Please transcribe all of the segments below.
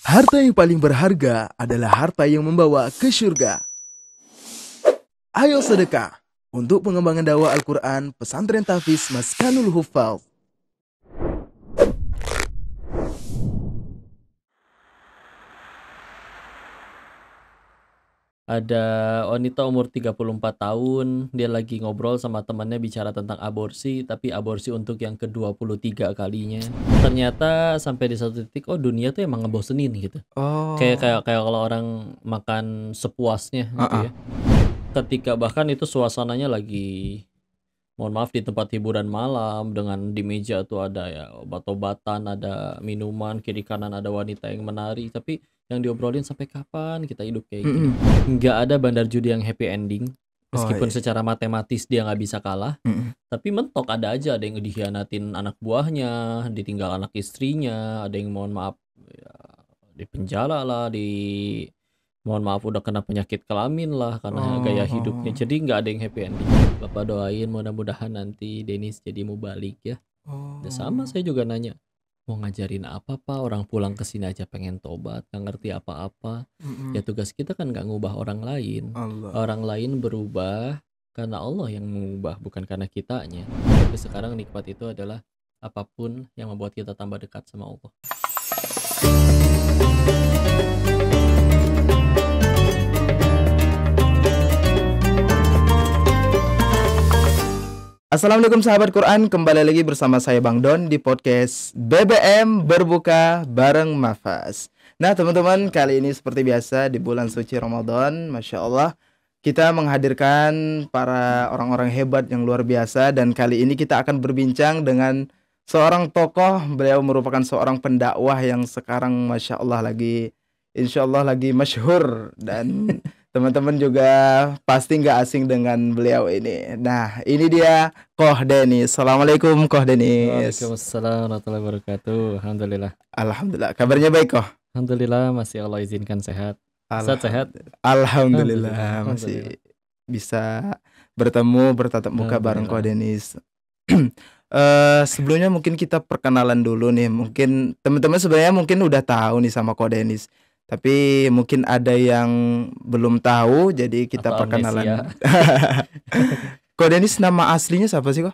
Harta yang paling berharga adalah harta yang membawa ke surga. Ayo sedekah untuk pengembangan dakwah Al-Quran Pesantren Tahfiz Maskanul Huffaz. Ada wanita umur 34 tahun, dia lagi ngobrol sama temannya bicara tentang aborsi, tapi aborsi untuk yang ke-23 kalinya. Ternyata sampai di satu titik, oh dunia tuh emang ngebosenin gitu. Kayak Oh, kayak kayak kalau orang makan sepuasnya gitu ya. Ketika bahkan itu suasananya lagi, mohon maaf, di tempat hiburan malam dengan di meja tuh ada ya obat-obatan, ada minuman, kiri kanan ada wanita yang menari, tapi yang diobrolin sampai kapan kita hidup kayak gini. Nggak ada bandar judi yang happy ending, oh meskipun iya. secara matematis dia nggak bisa kalah, tapi mentok ada aja yang dikhianatin anak buahnya, ditinggal anak istrinya, ada yang mohon maaf ya, di penjara lah, mohon maaf udah kena penyakit kelamin lah karena gaya hidupnya. Oh, Jadi nggak ada yang happy ending. Bapak doain mudah-mudahan nanti Denis jadi mubalik ya. Dan sama oh, saya juga nanya, mau ngajarin apa Pak? Orang pulang ke sini aja pengen tobat, nggak ngerti apa-apa. Ya tugas kita kan nggak ngubah orang lain. Allah. Orang lain berubah karena Allah yang mengubah, bukan karena kitanya. Tapi sekarang nikmat itu adalah apapun yang membuat kita tambah dekat sama Allah. Assalamualaikum sahabat Quran, kembali lagi bersama saya Bang Don di podcast BBM Berbuka Bareng Mafaz. Nah teman-teman, kali ini seperti biasa di bulan suci Ramadan, Masya Allah, kita menghadirkan para orang-orang hebat yang luar biasa. Dan kali ini kita akan berbincang dengan seorang tokoh. Beliau merupakan seorang pendakwah yang sekarang Masya Allah lagi, Insya Allah lagi masyhur. Dan teman-teman juga pasti nggak asing dengan beliau ini. Nah ini dia Koh Denis. Assalamualaikum Koh Denis. Waalaikumsalam warahmatullahi wabarakatuh. Alhamdulillah. Alhamdulillah, kabarnya baik Koh? Alhamdulillah masih Allah izinkan sehat. Ustaz sehat? Alhamdulillah, Alhamdulillah Alhamdulillah. Alhamdulillah. masih bisa bertemu bertatap muka bareng Koh Alhamdulillah. Denis. Sebelumnya mungkin kita perkenalan dulu nih. Mungkin teman-teman sebenarnya mungkin udah tahu nih sama Koh Denis, tapi mungkin ada yang belum tahu, jadi kita Atau amnesia. perkenalan. Koh Denis nama aslinya siapa sih Koh?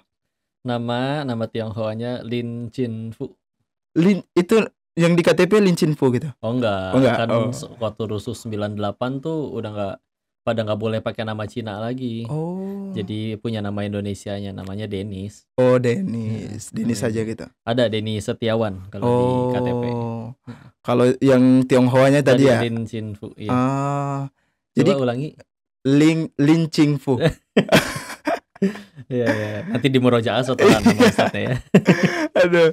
Nama Tionghoanya Lin Chin Fu. Lin itu yang di KTP Lin Chin Fu gitu? Oh Oh enggak, enggak. kan Oh. waktu rusus 98 tuh udah nggak boleh pakai nama Cina lagi. Oh. Jadi punya nama Indonesianya, namanya Denis. Oh, Heeh, Denis. Denis namanya saja Denis. gitu. Ada Denis Setiawan kalau di KTP. Oh. Kalau yang Tionghoanya tadi Tadi ya? Lin Chin Fu, iya. Ah. Coba Jadi ulangi. Lin Ching Fu. Iya, iya. Nanti di murojaah setelah nama Ustadznya ya. Aduh.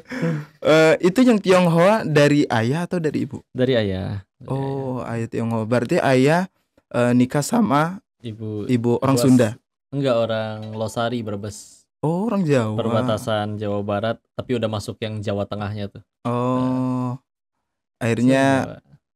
Itu yang Tionghoa dari ayah atau dari ibu? Dari ayah. Oh, ayah Tionghoa. Berarti ayah nikah sama Ibu ibu orang Sunda. enggak, orang Losari, Brebes. Oh, orang Jawa. Perbatasan Jawa Barat, tapi udah masuk yang Jawa Tengahnya tuh. Oh. Saya Akhirnya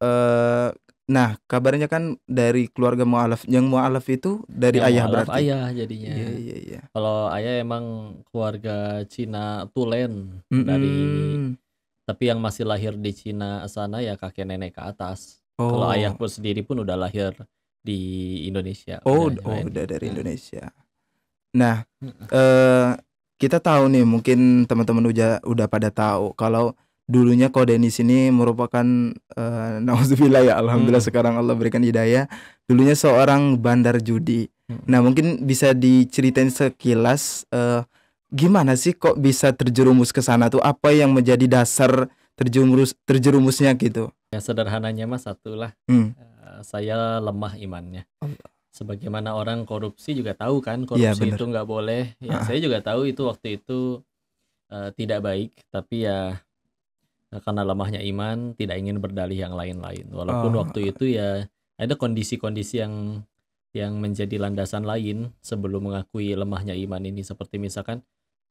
Jawa. nah, kabarnya kan dari keluarga mualaf. Yang mualaf itu dari Yang ayah mualaf berarti. ayah jadinya. Iya, iya, iya. Kalau ayah emang keluarga Cina Tulen Mm-mm. tapi yang masih lahir di Cina sana ya kakek nenek ke atas. Kalau ayah Oh, pun sendiri pun udah lahir di Indonesia, oh, udah oh, WNI. udah dari Indonesia. Nah, kita tahu nih, mungkin teman-teman udah pada tahu kalau dulunya Ko Denis ini merupakan nauzubillah ya, alhamdulillah sekarang Allah berikan hidayah. Dulunya seorang bandar judi. Nah, mungkin bisa diceritain sekilas gimana sih kok bisa terjerumus ke sana tuh? Apa yang menjadi dasar terjerumusnya gitu? Ya sederhananya mah satulah, Hmm. saya lemah imannya. Sebagaimana orang korupsi juga tahu kan, Iya, korupsi itu bener. nggak boleh. Ya Ah, saya juga tahu itu waktu itu tidak baik, tapi ya karena lemahnya iman tidak ingin berdalih yang lain-lain. Walaupun oh, waktu itu ya ada kondisi-kondisi yang menjadi landasan lain sebelum mengakui lemahnya iman ini, seperti misalkan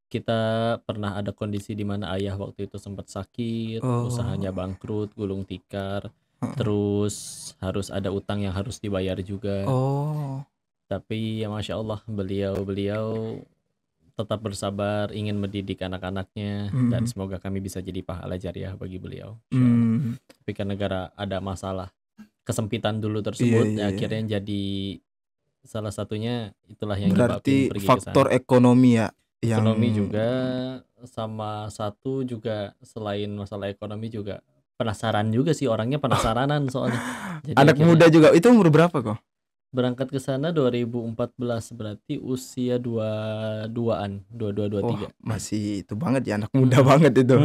kita pernah ada kondisi di mana ayah waktu itu sempat sakit, usahanya oh, bangkrut, gulung tikar, heeh. terus harus ada utang yang harus dibayar juga. Oh, Tapi ya Masya Allah, beliau tetap bersabar, ingin mendidik anak-anaknya, dan semoga kami bisa jadi pahala jariah bagi beliau, insyaallah. Tapi kan negara ada masalah kesempitan dulu Iya, tersebut, iya, ya iya. akhirnya jadi salah satunya itulah yang nyebabin Berarti pergi ke faktor sana. ekonomi ya yang Ekonomi juga, sama satu juga selain masalah ekonomi juga penasaran juga sih, orangnya penasaranan soalnya. Jadi anak akhirnya muda juga. Itu umur berapa kok? berangkat ke sana 2014, berarti usia 22-an, 22, Oh, 23. masih itu banget ya, anak muda banget itu.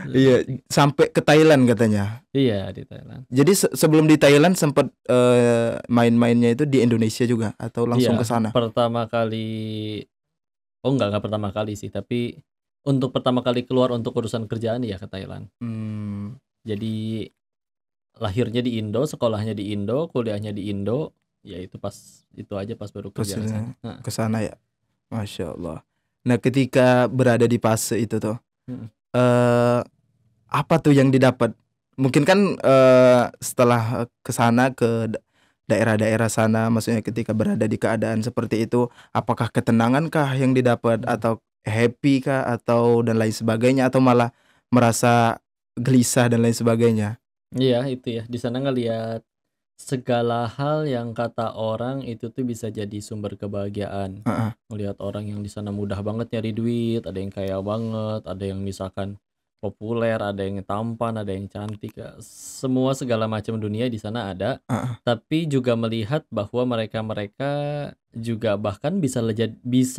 Iya, 23. sampai ke Thailand katanya. Iya, di Thailand. Jadi sebelum di Thailand sempat main-mainnya itu di Indonesia juga atau langsung ke Iya, sana? pertama kali, oh enggak pertama kali sih, tapi untuk pertama kali keluar untuk urusan kerjaan ya ke Thailand. Jadi lahirnya di Indo, sekolahnya di Indo, kuliahnya di Indo, ya itu pas itu aja pas baru kerja ke sana. Ke sana ya. Masya Allah. Nah, ketika berada di fase itu tuh, apa tuh yang didapat? Mungkin kan setelah ke sana ke daerah-daerah sana, maksudnya ketika berada di keadaan seperti itu, apakah ketenangan kah yang didapat atau happy kah atau dan lain sebagainya atau malah merasa gelisah dan lain sebagainya? Iya itu ya, di sana ngelihat segala hal yang kata orang itu tuh bisa jadi sumber kebahagiaan. Ngelihat orang yang di sana mudah banget nyari duit, ada yang kaya banget, ada yang misalkan populer, ada yang tampan, ada yang cantik, semua segala macam dunia di sana ada. Tapi juga melihat bahwa mereka-mereka juga bahkan bisa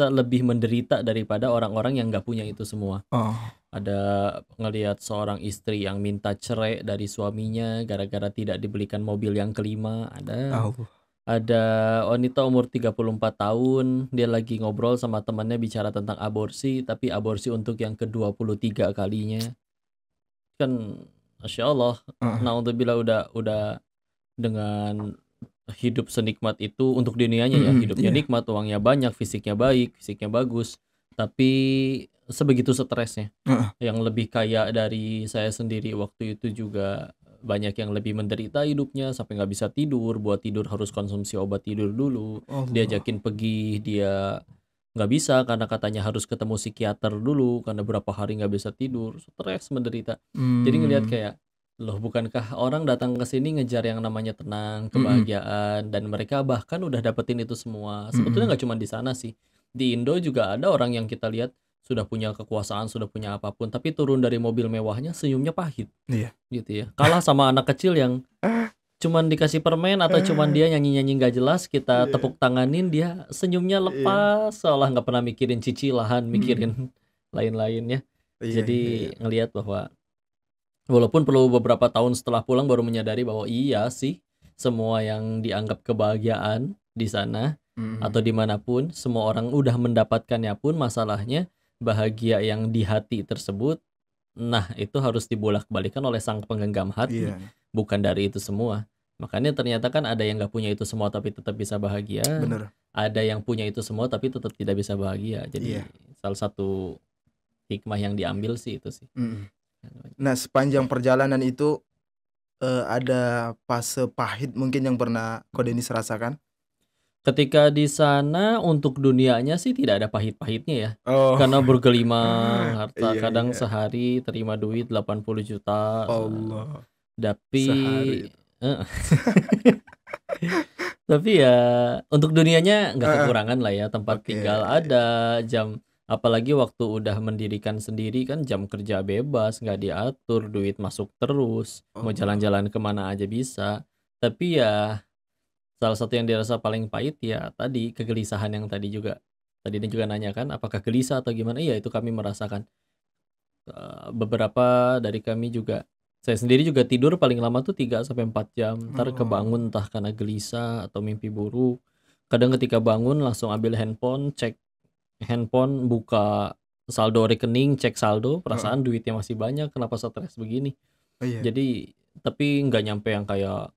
lebih menderita daripada orang-orang yang nggak punya itu semua. Ada ngelihat seorang istri yang minta cerai dari suaminya gara-gara tidak dibelikan mobil yang kelima. Ada wanita umur 34 tahun, dia lagi ngobrol sama temannya bicara tentang aborsi, tapi aborsi untuk yang ke-23 kalinya. Kan Masya Allah, naudzubillah udah dengan hidup senikmat itu untuk dunianya ya, hidupnya nikmat, uangnya banyak, fisiknya baik, fisiknya bagus, tapi sebegitu stresnya. Yang lebih kaya dari saya sendiri waktu itu juga banyak yang lebih menderita hidupnya sampai nggak bisa tidur, buat tidur harus konsumsi obat tidur dulu. Diajakin pergi, dia nggak bisa karena katanya harus ketemu psikiater dulu karena berapa hari nggak bisa tidur, stres, menderita. Jadi ngelihat kayak, loh bukankah orang datang ke sini ngejar yang namanya tenang, kebahagiaan, dan mereka bahkan udah dapetin itu semua. Sebetulnya nggak cuma di sana sih, di Indo juga ada orang yang kita lihat sudah punya kekuasaan, sudah punya apapun, tapi turun dari mobil mewahnya senyumnya pahit. Gitu ya. Kalah sama anak kecil yang cuman dikasih permen atau cuman dia nyanyi-nyanyi nggak jelas, kita tepuk tanganin, dia senyumnya lepas, seolah nggak pernah mikirin cicilan, mikirin lain-lainnya. Jadi ngelihat bahwa walaupun perlu beberapa tahun setelah pulang baru menyadari bahwa iya sih, semua yang dianggap kebahagiaan di sana atau dimanapun, semua orang udah mendapatkannya pun masalahnya bahagia yang di hati tersebut, nah itu harus dibolak-balikan oleh sang penggenggam hati, bukan dari itu semua. Makanya ternyata kan ada yang nggak punya itu semua tapi tetap bisa bahagia, ada yang punya itu semua tapi tetap tidak bisa bahagia. Jadi salah satu hikmah yang diambil sih itu sih. Nah, sepanjang perjalanan itu ada fase pahit mungkin yang pernah Ko Denis rasakan? Ketika di sana untuk dunianya sih tidak ada pahit-pahitnya ya. Karena bergelimang harta, kadang sehari terima duit 80 juta. Allah. Tapi Sehari. tapi ya untuk dunianya nggak kekurangan lah ya, tempat tinggal ada, jam, apalagi waktu udah mendirikan sendiri kan jam kerja bebas, nggak diatur, duit masuk terus, mau jalan-jalan kemana aja bisa. Tapi ya salah satu yang dirasa paling pahit ya tadi kegelisahan yang tadi juga ini juga nanya kan apakah gelisah atau gimana. Iya itu kami merasakan. Beberapa dari kami juga, saya sendiri juga tidur paling lama tuh 3-4 jam, ntar kebangun entah karena gelisah atau mimpi buruk. Kadang ketika bangun langsung ambil handphone, cek handphone, buka saldo rekening, cek saldo, perasaan duitnya masih banyak, kenapa stres begini. Jadi tapi nggak nyampe yang kayak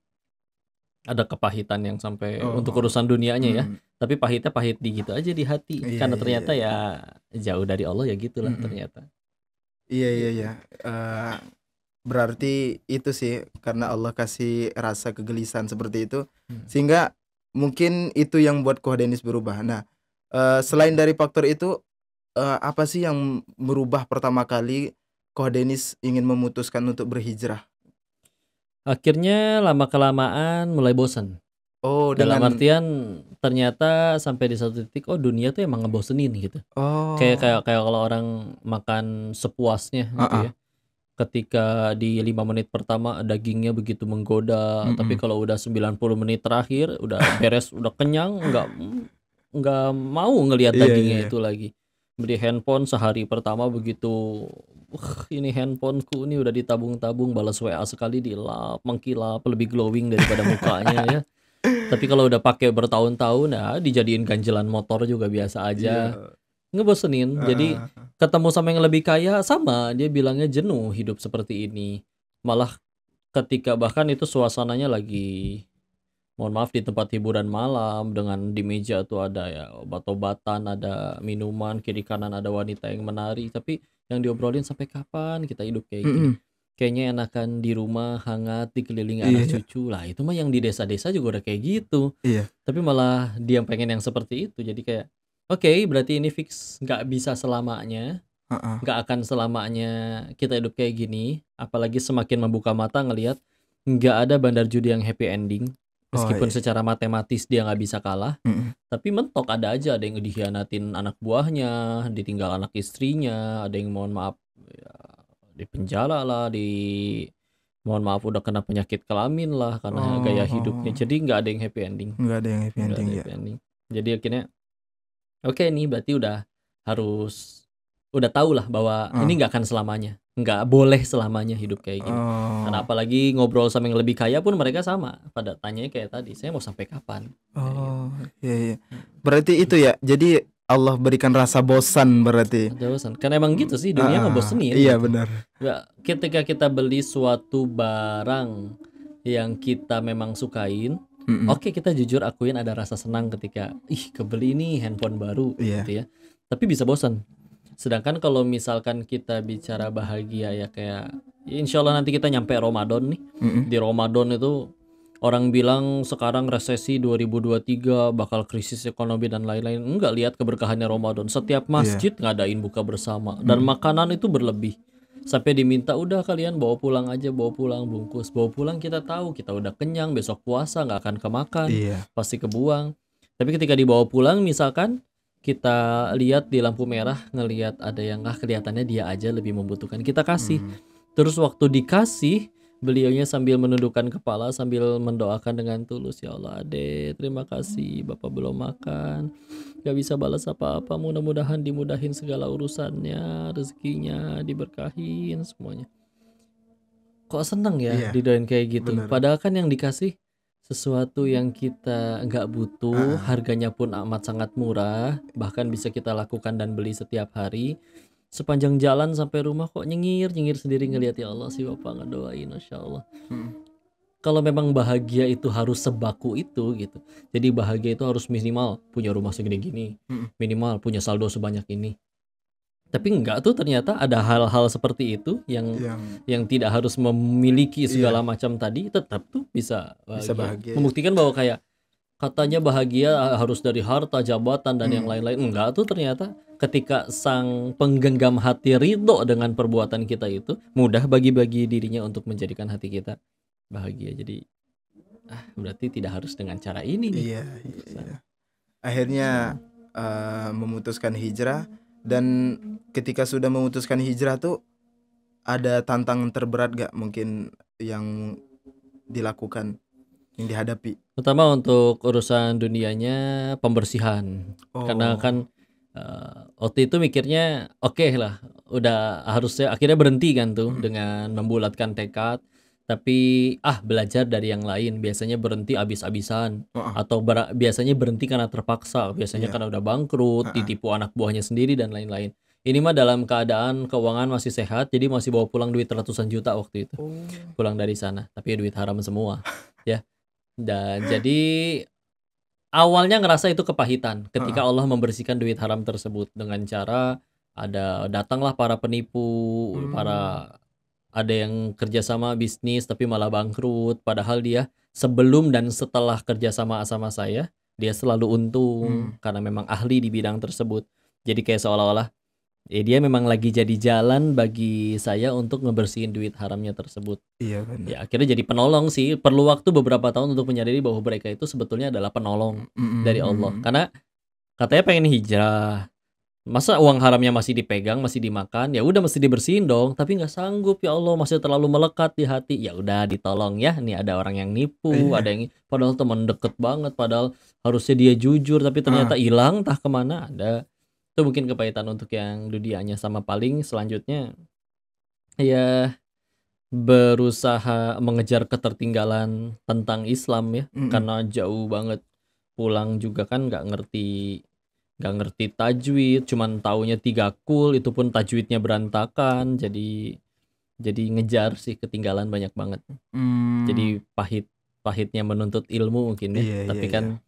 ada kepahitan yang sampai untuk urusan dunianya ya, tapi pahitnya pahit di gitu aja di hati, karena ternyata ya jauh dari Allah ya gitulah ternyata. Iya. Berarti itu sih karena Allah kasih rasa kegelisahan seperti itu, sehingga mungkin itu yang buat Ko Denis berubah. Nah, Selain dari faktor itu, apa sih yang merubah pertama kali Koh Denis ingin memutuskan untuk berhijrah? Akhirnya lama-kelamaan mulai bosan. Oh, Dalam dengan artian ternyata sampai di satu titik, oh dunia tuh emang ngebosenin gitu. Kayak kayak oh, kayak kalau orang makan sepuasnya heeh, gitu ya. Ketika di 5 menit pertama dagingnya begitu menggoda, tapi mhm, kalau udah 90 menit terakhir udah beres, udah kenyang, nggak mau ngelihat iya iya dagingnya iya. itu lagi. Beli handphone sehari pertama begitu, ini handphoneku ini udah ditabung-tabung, balas WA sekali dilap, mengkilap, lebih glowing daripada mukanya ya. Tapi kalau udah pakai bertahun-tahun ya dijadiin ganjelan motor juga biasa aja. Iya, Ngebosenin. Jadi heeh, ketemu sama yang lebih kaya sama, dia bilangnya jenuh hidup seperti ini. Malah ketika bahkan itu suasananya lagi, mohon maaf, di tempat hiburan malam dengan di meja tuh ada ya obat-obatan, ada minuman, kiri kanan ada wanita yang menari, tapi yang diobrolin sampai kapan kita hidup kayak gini. mhm, Kayaknya enakan di rumah hangat dikelilingi iya anak iya cucu. Lah itu mah yang di desa-desa juga udah kayak gitu. iya, Tapi malah dia pengen yang seperti itu. Jadi kayak, oke, berarti ini fix nggak bisa selamanya, heeh, nggak akan selamanya kita hidup kayak gini. Apalagi semakin membuka mata ngelihat nggak ada bandar judi yang happy ending. oh Meskipun iya, secara matematis dia nggak bisa kalah, mhm, tapi mentok ada yang dikhianatin anak buahnya, ditinggal anak istrinya, ada yang mohon maaf ya, di penjara lah, mohon maaf udah kena penyakit kelamin lah karena gaya hidupnya. oh, Jadi nggak ada yang happy ending, nggak ada yang happy nggak ending ada ya? happy ending. Jadi akhirnya oke nih berarti udah harus, udah tahu lah bahwa Heeh, ini nggak akan selamanya, nggak boleh selamanya hidup kayak gini. Karena oh, apalagi ngobrol sama yang lebih kaya pun mereka sama, pada tanyanya kayak tadi, "Saya mau sampai kapan?" Kayak gitu. oh, iya iya. Berarti Mhm. itu ya, jadi Allah berikan rasa bosan berarti? Ada bosan, kan emang gitu sih dunia Heeh, ngebosenin iya gitu. benar, Nggak, ketika kita beli suatu barang yang kita memang sukain, mhm, oke kita jujur akuin ada rasa senang ketika, "Ih kebeli nih handphone baru," iya, gitu ya. Tapi bisa bosan. Sedangkan kalau misalkan kita bicara bahagia ya kayak, ya insya Allah nanti kita nyampe Ramadan nih. mhm, Di Ramadan itu orang bilang sekarang resesi 2023 bakal krisis ekonomi dan lain-lain. Enggak, lihat keberkahannya Ramadan. Setiap iya, masjid ngadain buka bersama dan mhm, makanan itu berlebih. Sampai diminta udah kalian bawa pulang aja, bawa pulang bungkus. Bawa pulang kita tahu kita udah kenyang, besok puasa nggak akan kemakan, iya, pasti kebuang. Tapi ketika dibawa pulang misalkan kita lihat di lampu merah ngelihat ada yang kelihatannya dia aja lebih membutuhkan, kita kasih. mmm, Terus waktu dikasih, beliaunya sambil menundukkan kepala sambil mendoakan dengan tulus, "Ya Allah, Ade, terima kasih Bapak belum makan. Gak bisa balas apa-apa, mudah-mudahan dimudahin segala urusannya, rezekinya diberkahin semuanya." Kok seneng ya iya, didoain kayak gitu? bener, Padahal kan yang dikasih sesuatu yang kita nggak butuh, heeh, harganya pun amat sangat murah, bahkan bisa kita lakukan dan beli setiap hari. Sepanjang jalan sampai rumah kok nyengir-nyengir sendiri ngelihat, "Ya Allah si Bapak ngedoain, Masya Allah." mhm, Kalau memang bahagia itu harus sebaku itu gitu. Jadi bahagia itu harus minimal punya rumah segede gini, mhm, minimal punya saldo sebanyak ini. Tapi enggak tuh, ternyata ada hal-hal seperti itu yang yang tidak harus memiliki segala iya, macam tadi, tetap tuh bisa bisa bahagia. bahagia ya, Membuktikan bahwa kayak katanya bahagia harus dari harta, jabatan dan yang mhm, lain-lain. Enggak tuh ternyata ketika sang penggenggam hati ridho dengan perbuatan kita itu, mudah bagi-bagi dirinya untuk menjadikan hati kita bahagia. Jadi berarti tidak harus dengan cara ini nih iya untuk iya iya. kesana. Akhirnya, memutuskan hijrah dan ketika sudah memutuskan hijrah tuh ada tantangan terberat gak mungkin yang dilakukan, yang dihadapi? Pertama untuk urusan dunianya pembersihan. Karena Oh, kan, waktu itu mikirnya oke lah, udah harusnya akhirnya berhenti kan tuh mhm, dengan membulatkan tekad, tapi, belajar dari yang lain. Biasanya berhenti abis-abisan heeh, atau biasanya berhenti karena terpaksa, biasanya iya, karena udah bangkrut, heeh, ditipu anak buahnya sendiri dan lain-lain. Ini mah dalam keadaan keuangan masih sehat, jadi masih bawa pulang duit ratusan juta waktu itu, oh, pulang dari sana, tapi duit haram semua, ya. Dan jadi awalnya ngerasa itu kepahitan ketika heeh, Allah membersihkan duit haram tersebut dengan cara datanglah para penipu, mmm, para ada yang kerjasama bisnis tapi malah bangkrut, padahal dia sebelum dan setelah kerjasama sama saya dia selalu untung karena memang ahli di bidang tersebut. Jadi kayak seolah-olah dia memang lagi jadi jalan bagi saya untuk ngebersihin duit haramnya tersebut. Iya benar. Ya akhirnya jadi penolong sih. Perlu waktu beberapa tahun untuk menyadari bahwa mereka itu sebetulnya adalah penolong dari Allah. Karena katanya pengen hijrah. Masa uang haramnya masih dipegang, masih dimakan, ya udah mesti dibersihin dong. Tapi nggak sanggup, ya Allah, masih terlalu melekat di hati. Ya udah ditolong ya. Nih ada orang yang nipu, ada yang padahal teman deket banget, padahal harusnya dia jujur, tapi ternyata hilang, entah kemana. Ada. Itu mungkin kepahitan untuk yang dunianya. Sama paling selanjutnya ya berusaha mengejar ketertinggalan tentang Islam ya, karena jauh banget. Pulang juga kan nggak ngerti tajwid, cuman taunya 3 kul, itu pun tajwidnya berantakan. Jadi ngejar sih, ketinggalan banyak banget. Jadi pahitnya menuntut ilmu mungkin ya. Tapi kan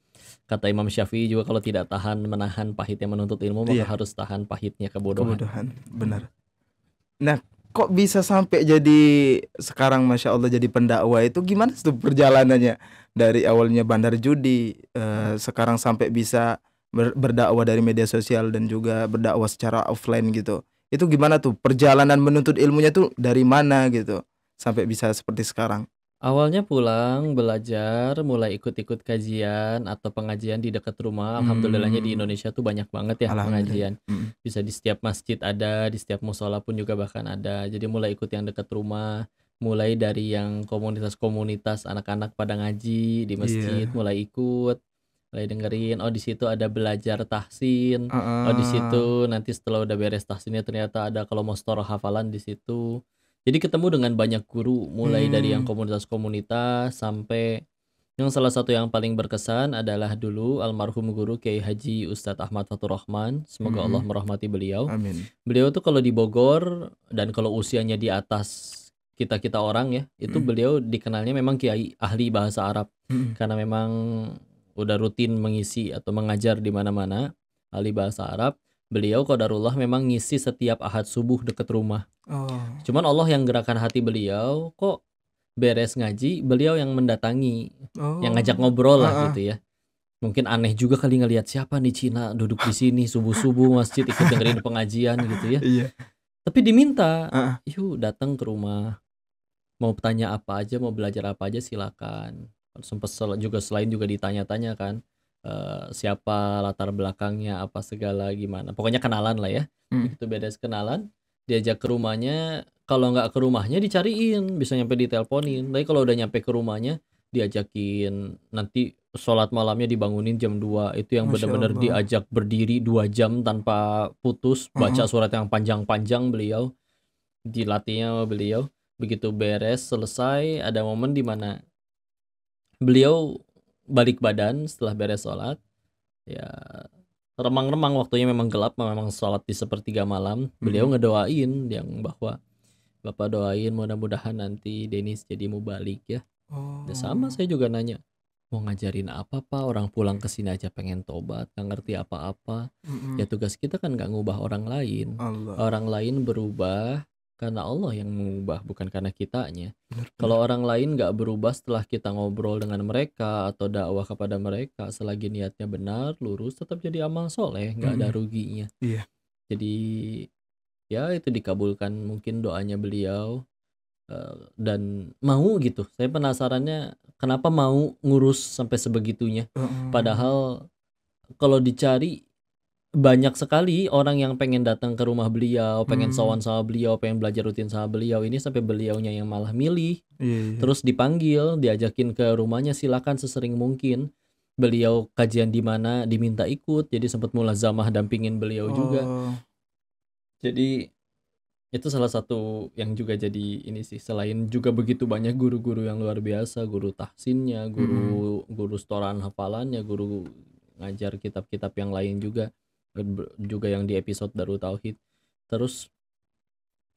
kata Imam Syafi'i juga, kalau tidak tahan menahan pahitnya menuntut ilmu, maka harus tahan pahitnya kebodohan. Benar. Nah, kok bisa sampai jadi sekarang Masya Allah jadi pendakwah, itu gimana tuh perjalanannya? Dari awalnya bandar judi, sekarang sampai bisa berdakwah dari media sosial dan juga berdakwah secara offline gitu. Itu gimana tuh perjalanan menuntut ilmunya tuh, dari mana gitu sampai bisa seperti sekarang? Awalnya pulang, belajar, mulai ikut-ikut kajian atau pengajian di dekat rumah. Alhamdulillahnya di Indonesia tuh banyak banget ya pengajian. Bisa di setiap masjid ada, di setiap musola pun juga bahkan ada. Jadi mulai ikut yang dekat rumah, mulai dari yang komunitas-komunitas anak-anak pada ngaji di masjid, mulai ikut, mulai dengerin. Oh di situ ada belajar tahsin. Oh di situ nanti setelah udah beres tahsinnya ternyata ada kalau mau store hafalan di situ. Jadi ketemu dengan banyak guru, mulai dari yang komunitas-komunitas sampai yang salah satu yang paling berkesan adalah dulu almarhum guru Kiai Haji Ustadz Ahmad Fatur Rahman, semoga Allah merahmati beliau. Amin. Beliau tuh kalau di Bogor dan kalau usianya di atas kita orang ya, itu beliau dikenalnya memang kiai ahli bahasa Arab. Karena memang udah rutin mengisi atau mengajar di mana-mana, ahli bahasa Arab. Beliau qadarullah memang ngisi setiap ahad subuh deket rumah. Cuman Allah yang gerakan hati beliau, kok beres ngaji beliau yang mendatangi, yang ngajak ngobrol lah gitu ya. Mungkin aneh juga kali ngelihat siapa nih Cina duduk di sini subuh-subuh masjid ikut dengerin pengajian gitu ya. Tapi diminta, yuk datang ke rumah, mau tanya apa aja, mau belajar apa aja silakan. Sempet juga selain juga ditanya-tanya kan, siapa, latar belakangnya apa segala gimana. Pokoknya kenalan lah ya. Begitu beres kenalan, diajak ke rumahnya. Kalau nggak ke rumahnya dicariin, bisa nyampe diteleponin. Tapi kalau udah nyampe ke rumahnya diajakin, nanti sholat malamnya dibangunin jam 2. Itu yang benar-benar diajak berdiri 2 jam tanpa putus, baca surat yang panjang-panjang beliau. Dilatihnya sama beliau. Begitu beres selesai, ada momen di mana beliau balik badan setelah beres sholat. Ya remang-remang, waktunya memang gelap, memang sholat di sepertiga malam. Beliau ngedoain yang bahwa Bapak doain mudah-mudahan nanti Denis jadi mubalik ya. Ya sama, saya juga nanya, mau ngajarin apa Pak? Orang pulang ke sini aja pengen tobat, nggak ngerti apa-apa. Ya tugas kita kan nggak ngubah orang lain. Orang lain berubah karena Allah yang mengubah, bukan karena kitanya. Kalau orang lain nggak berubah setelah kita ngobrol dengan mereka atau dakwah kepada mereka, selagi niatnya benar, lurus, tetap jadi amal soleh, nggak ada ruginya. Jadi ya itu dikabulkan mungkin doanya beliau, dan mau gitu. Saya penasarannya kenapa mau ngurus sampai sebegitunya. Padahal kalau dicari banyak sekali orang yang pengen datang ke rumah beliau, pengen sowan sama beliau, pengen belajar rutin sama beliau. Ini sampai beliaunya yang malah milih. Terus dipanggil, diajakin ke rumahnya, silakan sesering mungkin. Beliau kajian di mana diminta ikut, jadi sempat mulazamah dampingin beliau juga. Jadi itu salah satu yang juga jadi ini sih, selain juga begitu banyak guru-guru yang luar biasa, guru tahsinnya, guru setoran hafalannya, guru ngajar kitab-kitab yang lain juga yang di episode Darut Tauhid. Terus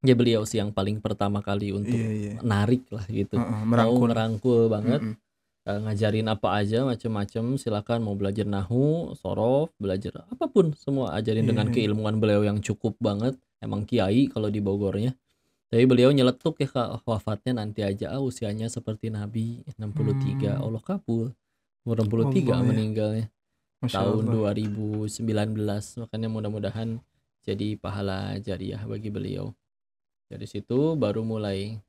ya beliau sih yang paling pertama kali untuk narik lah gitu, mau ngerangkul banget. Ngajarin apa aja macem-macem, silakan mau belajar nahu, sorof, belajar apapun semua ajarin dengan keilmuan beliau yang cukup banget. Emang kiai kalau di Bogornya. Tapi beliau nyeletuk ya Kak, wafatnya nanti aja, usianya seperti Nabi 63, Allah kabul. Umur 63 meninggalnya. Masya tahun Allah. 2019. Makanya mudah-mudahan jadi pahala jariah bagi beliau. Dari situ baru mulai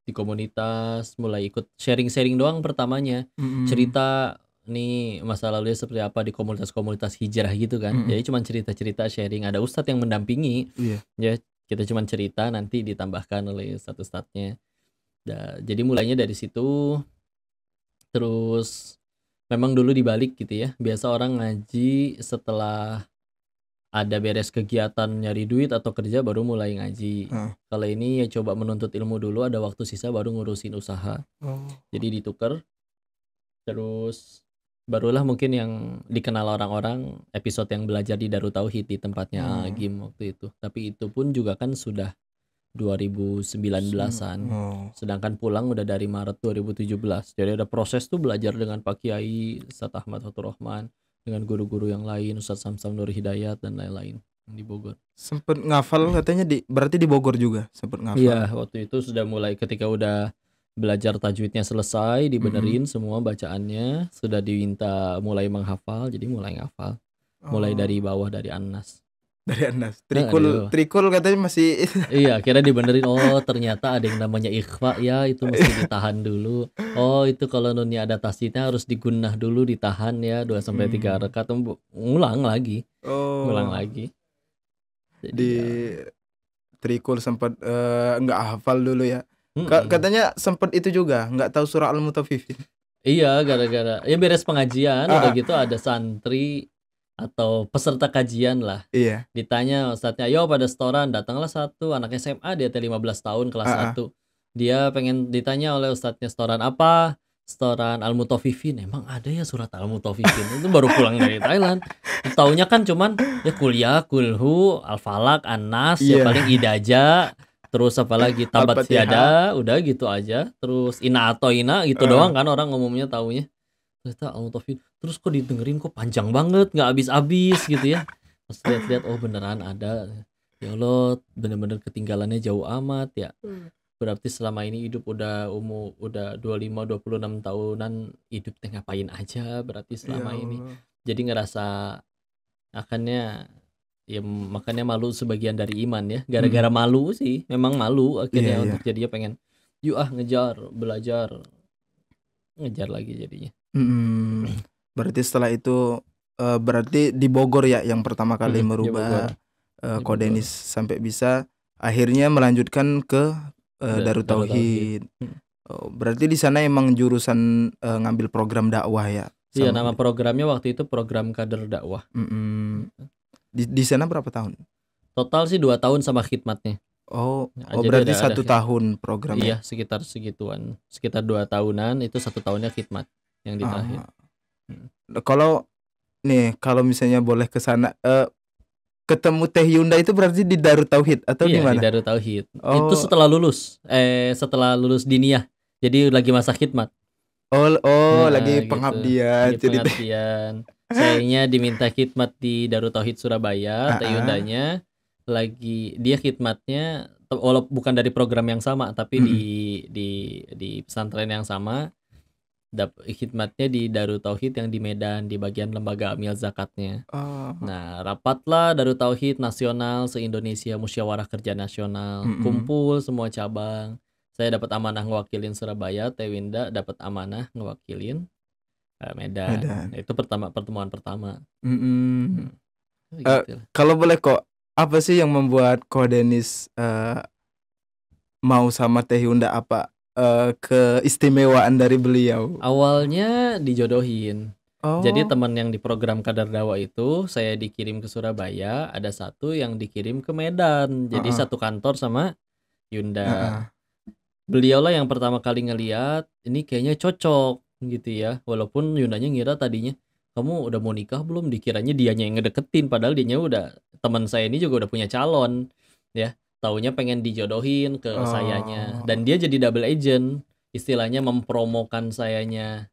di komunitas, mulai ikut sharing-sharing doang pertamanya. Mm-mm. Cerita nih masa lalunya seperti apa di komunitas-komunitas hijrah gitu kan. Mm-mm. Jadi cuma cerita-cerita sharing, ada ustadz yang mendampingi. Iya. Ya, kita cuma cerita nanti ditambahkan oleh ustadz-ustadznya. Jadi mulainya dari situ. Terus memang dulu dibalik gitu ya. Biasa orang ngaji setelah ada beres kegiatan nyari duit atau kerja baru mulai ngaji. Ah. Kalau ini ya coba menuntut ilmu dulu, ada waktu sisa baru ngurusin usaha. Oh. Jadi ditukar. Terus barulah mungkin yang dikenal orang-orang episode yang belajar di Darut Tauhid di tempatnya Agim waktu itu. Tapi itu pun juga kan sudah 2019-an. Oh. Sedangkan pulang udah dari Maret 2017. Jadi ada proses tuh belajar dengan Pak Kiai Ustadz Ahmad Fatur Rahman, dengan guru-guru yang lain, Ustadz Samsam Nur Hidayat dan lain-lain yang di Bogor. Sempet ngafal katanya berarti di Bogor juga sempet ngafal. Iya, waktu itu sudah mulai ketika udah belajar tajwidnya selesai, dibenerin semua bacaannya, sudah diminta mulai menghafal, jadi mulai ngafal. Mulai dari bawah, dari Anas. Dari Anas. Nah, dari bawah. Trikul katanya masih Iya, akhirnya dibenerin, oh ternyata ada yang namanya ikhfa ya, itu mesti ditahan dulu. Oh, itu kalau nunnya ada tasdidnya harus digunnah dulu, ditahan ya 2 sampai 3 rakaat, ngulang lagi. Ngulang lagi. Jadi Di trikul sempat nggak hafal dulu ya. Katanya sempat itu juga nggak tahu surah Al-Mutaffifin. Iya, gara-gara ya beres pengajian udah gitu ada santri atau peserta kajian lah. Iya. Ditanya ustadznya, ayo pada setoran, datanglah satu anak SMA, dia 15 tahun kelas 1. Dia pengen ditanya oleh ustadznya setoran apa? Setoran Al-Mutaffifin. Emang ada ya surat Al-Mutaffifin? Itu baru pulang dari Thailand. Taunya kan cuman ya kuliah, kulhu, Al-Falaq, An-Nas, ya paling idaja. Terus apa lagi tabat siada, udah gitu aja. Terus ina atau ina gitu doang kan orang umumnya taunya. Ternyata Al-Mutaffifin. Terus kok didengerin kok panjang banget, nggak habis-habis gitu ya. Pas lihat-lihat oh beneran ada. Ya Allah, bener-bener ketinggalannya jauh amat ya. Berarti selama ini hidup udah 25-26 tahunan, hidup teh ngapain aja berarti selama ini. Jadi ngerasa akannya ya makanya malu sebagian dari iman ya, gara-gara malu sih, memang malu akhirnya untuk jadinya pengen yuk ngejar, belajar, ngejar lagi jadinya. Berarti setelah itu berarti di Bogor ya yang pertama kali merubah Kodenis sampai bisa akhirnya melanjutkan ke Darut Tauhid. Berarti di sana emang jurusan ngambil program dakwah ya? Iya, nama programnya waktu itu program kader dakwah. Di sana berapa tahun? Total sih 2 tahun sama khidmatnya. Oh berarti 1 tahun programnya? Iya, sekitar segituan. Sekitar 2 tahunan, itu 1 tahunnya khidmat yang di terakhir. Kalau misalnya boleh ke sana, ketemu Teh Yunda itu berarti di Darut Tauhid atau di mana? Iya, di Darut Tauhid. Itu setelah lulus diniyah. Jadi lagi masa khidmat. Lagi pengabdian. Gitu. Lagi pengabdian. Sayanya diminta khidmat di Darut Tauhid Surabaya. Teh Yundanya lagi dia khidmatnya walaupun bukan dari program yang sama, tapi di pesantren yang sama. Khidmatnya di Darut Tauhid yang di Medan, di bagian lembaga amil zakatnya. Nah, rapatlah Darut Tauhid nasional se-Indonesia, musyawarah kerja nasional, kumpul semua cabang. Saya dapat amanah ngewakilin Surabaya, Teh Winda dapat amanah ngewakilin Medan. Itu pertemuan pertama. Gitu. Kalau boleh kok, apa sih yang membuat Kodenis mau sama Teh Yunda, apa keistimewaan dari beliau? Awalnya dijodohin. Jadi teman yang di program Kadar Dakwah itu saya dikirim ke Surabaya, ada satu yang dikirim ke Medan. Jadi satu kantor sama Yunda. Beliau lah yang pertama kali ngeliat ini kayaknya cocok gitu ya. Walaupun Yundanya ngira tadinya kamu udah mau nikah belum, dikiranya dianya yang ngedeketin, padahal dianya udah, teman saya ini juga udah punya calon ya. Taunya pengen dijodohin ke sayanya, dan dia jadi double agent, istilahnya mempromokan sayanya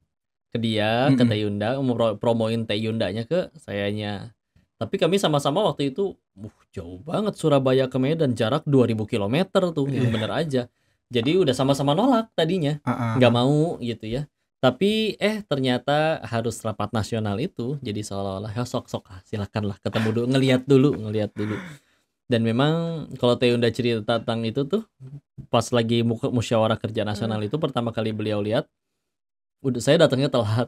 ke dia, ke Teh Yunda, promoin Teh Yundanya ke sayanya. Tapi kami sama-sama waktu itu jauh banget Surabaya ke Medan, jarak 2000 km tuh, yang bener aja. Jadi udah sama-sama nolak tadinya, nggak mau gitu ya. Tapi ternyata harus rapat nasional itu jadi seolah-olah ya sok-sok silakanlah ketemu dulu, ngelihat dulu. Dan memang kalau Teh Unda cerita tentang itu tuh pas lagi musyawarah kerja nasional itu pertama kali beliau lihat, saya datangnya telat.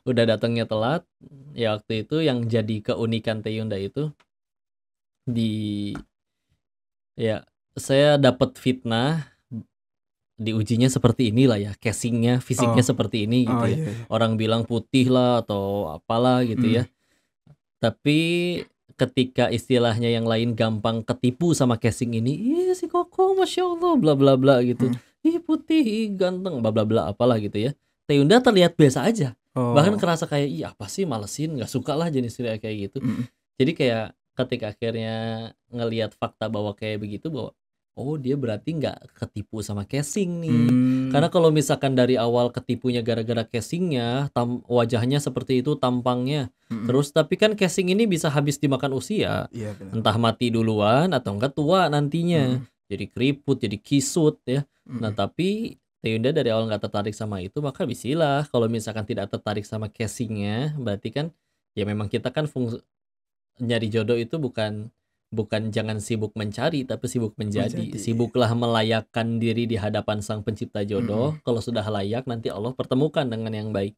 Udah datangnya telat. Ya waktu itu yang jadi keunikan Teh Unda itu ya saya dapat fitnah diujinya seperti inilah ya, casingnya, fisiknya seperti ini gitu ya. Iya. Orang bilang putih lah atau apalah gitu ya. Tapi ketika istilahnya yang lain gampang ketipu sama casing ini, si Koko Masya Allah bla bla bla gitu. Ih putih, ih ganteng, bla bla bla apalah gitu ya. Teh Unda terlihat biasa aja. Bahkan kerasa kayak, ih apa sih malesin, gak suka lah jenis kayak gitu. Jadi kayak ketika akhirnya ngelihat fakta bahwa kayak begitu, bahwa oh dia berarti nggak ketipu sama casing nih. Karena kalau misalkan dari awal ketipunya gara-gara casingnya, wajahnya seperti itu, tampangnya, terus tapi kan casing ini bisa habis dimakan usia. Iya, benar. Entah mati duluan atau enggak tua nantinya. Jadi keriput, jadi kisut ya. Nah tapi Teh Unda dari awal nggak tertarik sama itu, maka bisilah. Kalau misalkan tidak tertarik sama casingnya, berarti kan ya memang kita kan nyari jodoh itu bukan jangan sibuk mencari, tapi sibuk menjadi. Sibuklah melayakkan diri di hadapan Sang Pencipta jodoh. Kalau sudah layak, nanti Allah pertemukan dengan yang baik.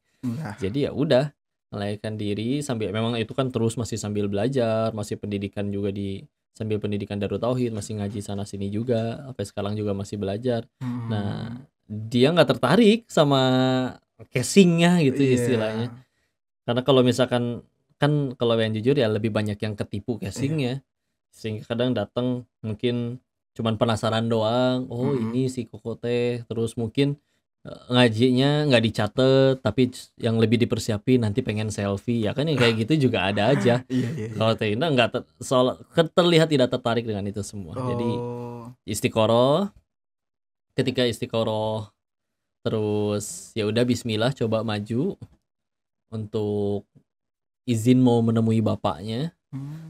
Jadi ya udah, melayakkan diri sambil memang itu kan terus masih sambil belajar, masih pendidikan juga sambil pendidikan Darut Tauhid, masih ngaji sana sini juga, sampai sekarang juga masih belajar. Nah, dia nggak tertarik sama casingnya gitu istilahnya. Karena kalau misalkan kan kalau yang jujur ya lebih banyak yang ketipu casingnya, sehingga kadang datang mungkin cuman penasaran doang, oh ini si Koko Teh, terus mungkin ngajinya nggak dicatat tapi yang lebih dipersiapin nanti pengen selfie ya kan, yang kayak gitu juga ada aja. Kalau Teh Unda nggak terlihat tidak tertarik dengan itu semua. Jadi istiqoroh, ketika istiqoroh terus ya udah bismillah coba maju untuk izin mau menemui bapaknya.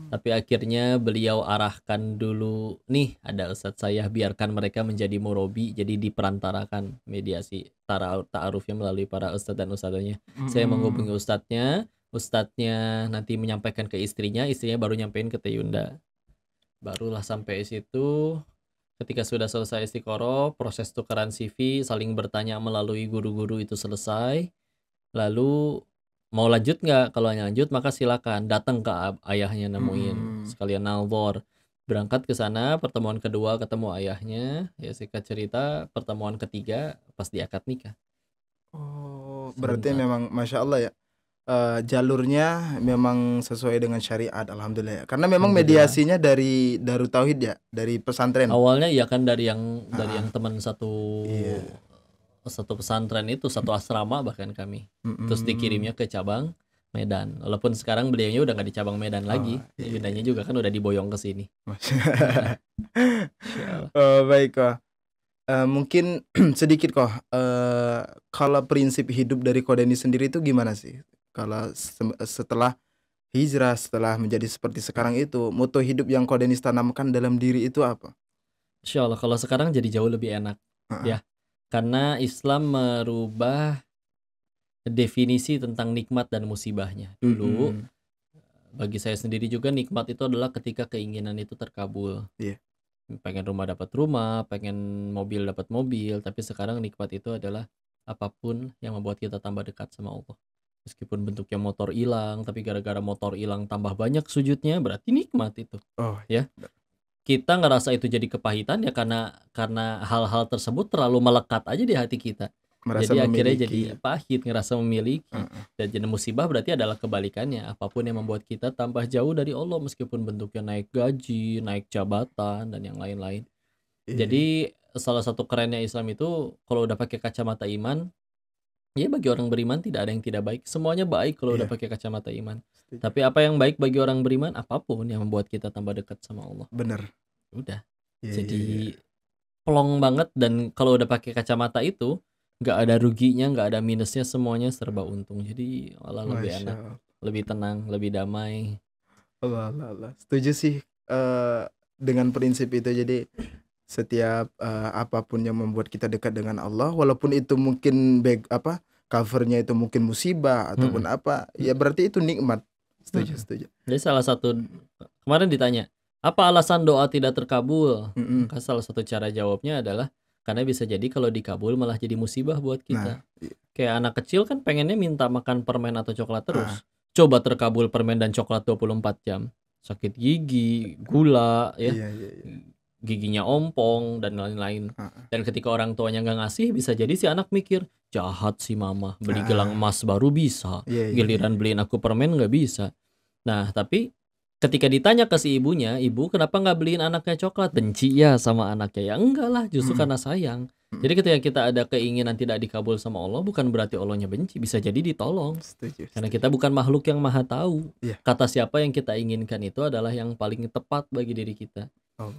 Tapi akhirnya beliau arahkan dulu, nih ada ustadz saya, biarkan mereka menjadi murabi, jadi diperantarakan mediasi ta'arufnya melalui para ustadz dan ustadzanya. Saya menghubungi ustadznya nanti menyampaikan ke istrinya baru nyampein ke Teh Unda. Barulah sampai situ. Ketika sudah selesai istiqoroh, proses tukaran CV, saling bertanya melalui guru-guru itu selesai. Lalu mau lanjut nggak? Kalau lanjut maka silakan datang ke ayahnya, nemuin sekalian nalbor. Berangkat ke sana, pertemuan kedua ketemu ayahnya, ya singkat cerita pertemuan ketiga pas di akad nikah. Berarti memang Masya Allah ya, jalurnya memang sesuai dengan syariat, alhamdulillah ya. Karena memang mediasinya dari Darut Tauhid ya, dari pesantren. Awalnya ya kan dari yang teman satu pesantren itu, satu asrama bahkan kami. Terus dikirimnya ke cabang Medan. Walaupun sekarang beliaunya udah nggak di cabang Medan lagi, Yundanya juga kan udah diboyong ke sini. Baik kok. Mungkin sedikit kok. Kalau prinsip hidup dari Ko Deni sendiri itu gimana sih? Kalau setelah hijrah, setelah menjadi seperti sekarang itu, moto hidup yang Ko Deni tanamkan dalam diri itu apa? Insya Allah kalau sekarang jadi jauh lebih enak ya. Karena Islam merubah definisi tentang nikmat dan musibahnya. Dulu bagi saya sendiri juga nikmat itu adalah ketika keinginan itu terkabul. Pengen rumah dapat rumah, pengen mobil dapat mobil. Tapi sekarang nikmat itu adalah apapun yang membuat kita tambah dekat sama Allah. Meskipun bentuknya motor hilang, tapi gara-gara motor hilang tambah banyak sujudnya, berarti nikmat itu. Ya. Kita ngerasa itu jadi kepahitan ya karena hal-hal tersebut terlalu melekat aja di hati kita. Merasa jadi memiliki. Akhirnya jadi pahit, ngerasa memiliki. Dan jadi musibah berarti adalah kebalikannya. Apapun yang membuat kita tambah jauh dari Allah, meskipun bentuknya naik gaji, naik jabatan, dan yang lain-lain. Jadi salah satu kerennya Islam itu kalau udah pakai kacamata iman, ya bagi orang beriman tidak ada yang tidak baik. Semuanya baik kalau udah pakai kacamata iman. Tapi apa yang baik bagi orang beriman? Apapun yang membuat kita tambah dekat sama Allah. Bener. Udah. Jadi plong banget. Dan kalau udah pakai kacamata itu nggak ada ruginya, nggak ada minusnya, semuanya serba untung. Jadi malah lebih enak, lebih tenang, lebih damai. Allah. Setuju sih dengan prinsip itu. Jadi setiap apapun yang membuat kita dekat dengan Allah, walaupun itu mungkin covernya itu mungkin musibah ataupun apa, ya berarti itu nikmat. Setuju. Jadi salah satu, kemarin ditanya, apa alasan doa tidak terkabul? Maka salah satu cara jawabnya adalah karena bisa jadi kalau dikabul malah jadi musibah buat kita. Kayak anak kecil kan pengennya minta makan permen atau coklat terus. Coba terkabul permen dan coklat 24 jam. Sakit gigi, gula, ya. Giginya ompong dan lain-lain. Dan ketika orang tuanya nggak ngasih, bisa jadi si anak mikir, jahat si mama, beli gelang emas baru bisa, giliran beliin aku permen nggak bisa. Nah tapi ketika ditanya ke si ibunya, ibu kenapa nggak beliin anaknya coklat? Benci ya sama anaknya? Ya enggak lah, justru karena sayang. Jadi ketika kita ada keinginan tidak dikabul sama Allah, bukan berarti Allahnya benci, bisa jadi ditolong. Karena kita bukan makhluk yang maha tahu. Kata siapa yang kita inginkan itu adalah yang paling tepat bagi diri kita.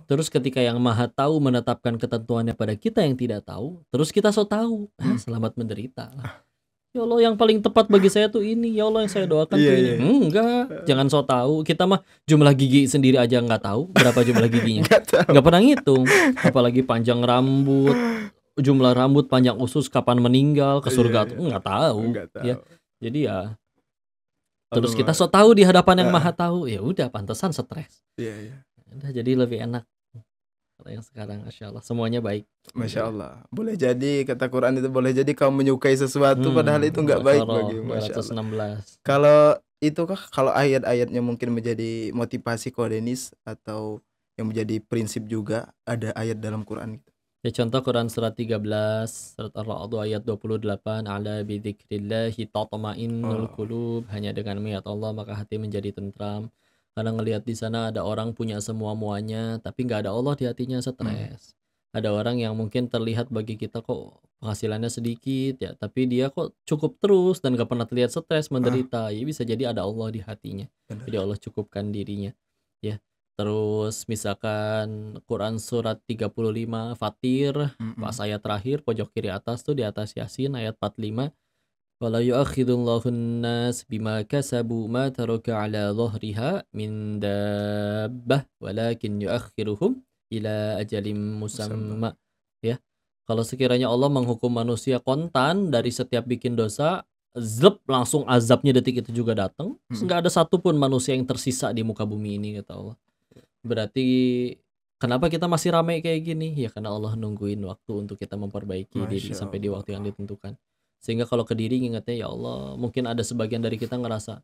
Terus ketika yang maha tahu menetapkan ketentuannya pada kita yang tidak tahu, terus kita so tahu, selamat menderita lah. Ya Allah yang paling tepat bagi saya tuh ini, ya Allah yang saya doakan tuh ini. Enggak, jangan so tahu. Kita mah jumlah gigi sendiri aja nggak tahu berapa jumlah giginya, nggak pernah ngitung. Apalagi panjang rambut, jumlah rambut, panjang usus, kapan meninggal, ke surga tuh nggak tahu. Ya, jadi ya terus kita so tahu di hadapan yang maha tahu, ya udah pantesan stres. Udah jadi lebih enak. Kalau yang sekarang, Masya Allah, semuanya baik. Masya Allah. Boleh jadi, kata Quran itu boleh jadi kamu menyukai sesuatu padahal itu nggak baik bagimu. Masya Allah. Kalau itu kalau ayat-ayatnya mungkin menjadi motivasi Ko Denis atau yang menjadi prinsip juga, ada ayat dalam Quran. Ya contoh Quran surat 13, surat Ar-Ra'd ayat 28, ala bidzikrillahi tatma'innul qulub, hanya dengan mengingat Allah maka hati menjadi tentram. Karena ngelihat di sana ada orang punya semua-muanya, tapi nggak ada Allah di hatinya, stres. Ada orang yang mungkin terlihat bagi kita kok penghasilannya sedikit ya, tapi dia kok cukup terus dan nggak pernah terlihat stres, menderita. Ya bisa jadi ada Allah di hatinya. Jadi Allah cukupkan dirinya. Ya. Terus misalkan Quran surat 35 Fatir, pas ayat terakhir pojok kiri atas tuh di atas Yasin ayat 45. Wala yu'akhidullahu an-nas bima kasabu ma taraka ala dhahriha min dabbah walakin yu'akhiruhum ila ajalim musamma. Ya. Kalau sekiranya Allah menghukum manusia kontan dari setiap bikin dosa, langsung azabnya detik itu juga datang. Enggak ada satupun manusia yang tersisa di muka bumi ini, kata Allah. Berarti kenapa kita masih ramai kayak gini? Ya karena Allah nungguin waktu untuk kita memperbaiki diri sampai di waktu yang ditentukan. Sehingga kalau ke diri ingatnya, ya Allah, mungkin ada sebagian dari kita ngerasa,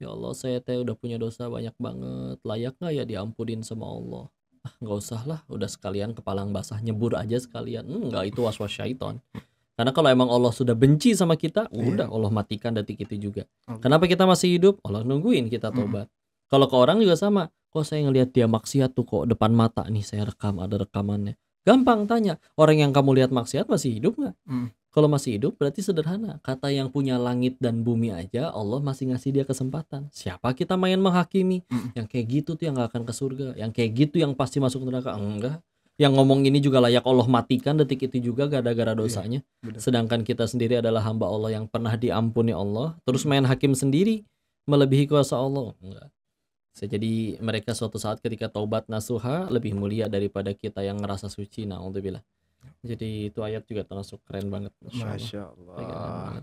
ya Allah saya udah punya dosa banyak banget, layak gak ya diampunin sama Allah? Nggak usah lah, udah sekalian kepalang basah, nyebur aja sekalian. Enggak, itu was-was syaitan. Karena kalau emang Allah sudah benci sama kita, udah Allah matikan detik itu juga. Kenapa kita masih hidup? Allah nungguin kita tobat. Kalau ke orang juga sama, kok saya ngelihat dia maksiat tuh kok depan mata nih, saya rekam, ada rekamannya. Gampang tanya, orang yang kamu lihat maksiat masih hidup nggak? Kalau masih hidup berarti sederhana. Kata yang punya langit dan bumi aja Allah masih ngasih dia kesempatan. Siapa kita main menghakimi? Yang kayak gitu tuh yang gak akan ke surga. Yang kayak gitu yang pasti masuk neraka. Enggak. Yang ngomong ini juga layak Allah matikan detik itu juga gara-gara dosanya. Sedangkan kita sendiri adalah hamba Allah yang pernah diampuni Allah. Terus main hakim sendiri melebihi kuasa Allah. Enggak. Jadi mereka suatu saat ketika taubat nasuha lebih mulia daripada kita yang ngerasa suci. Na'udzubillah. Jadi itu ayat juga termasuk keren banget. Masya Allah.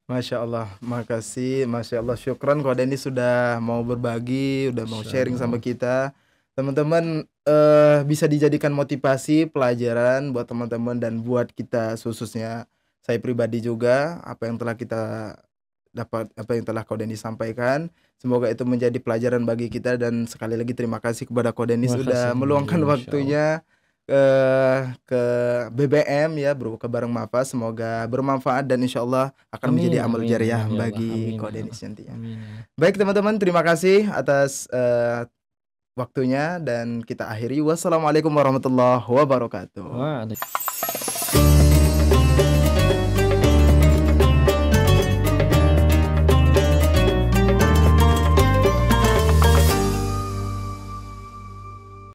Masya Allah. Makasih. Masya Allah. Syukran Ko Denis sudah mau berbagi, udah mau sharing sama kita. Teman-teman bisa dijadikan motivasi, pelajaran buat teman-teman dan buat kita khususnya. Saya pribadi juga, apa yang telah kita dapat, apa yang telah Ko Denis sampaikan, semoga itu menjadi pelajaran bagi kita. Dan sekali lagi terima kasih kepada Ko Denis sudah meluangkan waktunya ke BBM ya, berbuka bareng Mafaz. Semoga bermanfaat dan insya Allah akan menjadi amal jariah bagi Ko Denis nantinya. Baik teman-teman, terima kasih atas waktunya dan kita akhiri. Wassalamualaikum warahmatullahi wabarakatuh.